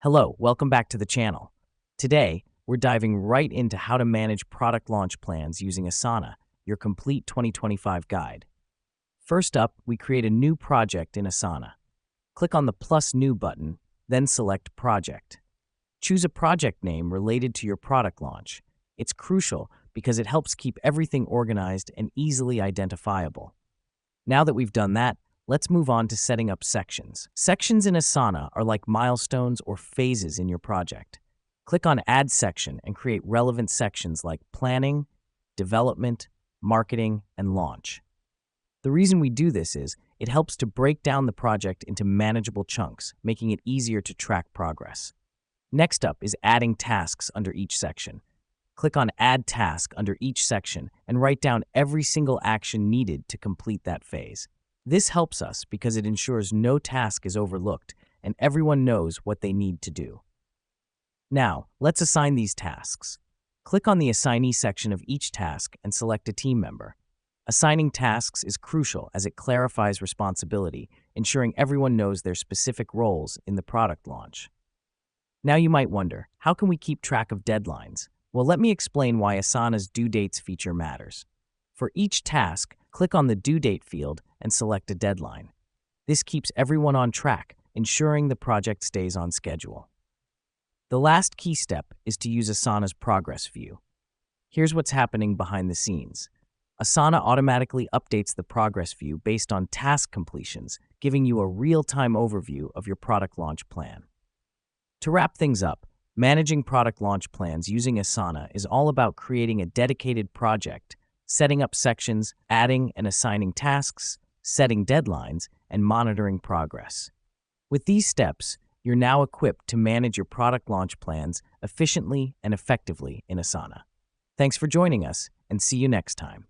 Hello, welcome back to the channel. Today, we're diving right into how to manage product launch plans using Asana, your complete 2025 guide. First up, we create a new project in Asana. Click on the plus new button, then select project. Choose a project name related to your product launch. It's crucial because it helps keep everything organized and easily identifiable. Now that we've done that, let's move on to setting up sections. Sections in Asana are like milestones or phases in your project. Click on Add Section and create relevant sections like Planning, Development, Marketing, and Launch. The reason we do this is it helps to break down the project into manageable chunks, making it easier to track progress. Next up is adding tasks under each section. Click on Add Task under each section and write down every single action needed to complete that phase. This helps us because it ensures no task is overlooked and everyone knows what they need to do. Now, let's assign these tasks. Click on the Assignee section of each task and select a team member. Assigning tasks is crucial as it clarifies responsibility, ensuring everyone knows their specific roles in the product launch. Now you might wonder, how can we keep track of deadlines? Well, let me explain why Asana's due dates feature matters. For each task, click on the due date field and select a deadline. This keeps everyone on track, ensuring the project stays on schedule. The last key step is to use Asana's progress view. Here's what's happening behind the scenes. Asana automatically updates the progress view based on task completions, giving you a real-time overview of your product launch plan. To wrap things up, managing product launch plans using Asana is all about creating a dedicated project, setting up sections, adding and assigning tasks, setting deadlines, and monitoring progress. With these steps, you're now equipped to manage your product launch plans efficiently and effectively in Asana. Thanks for joining us, and see you next time.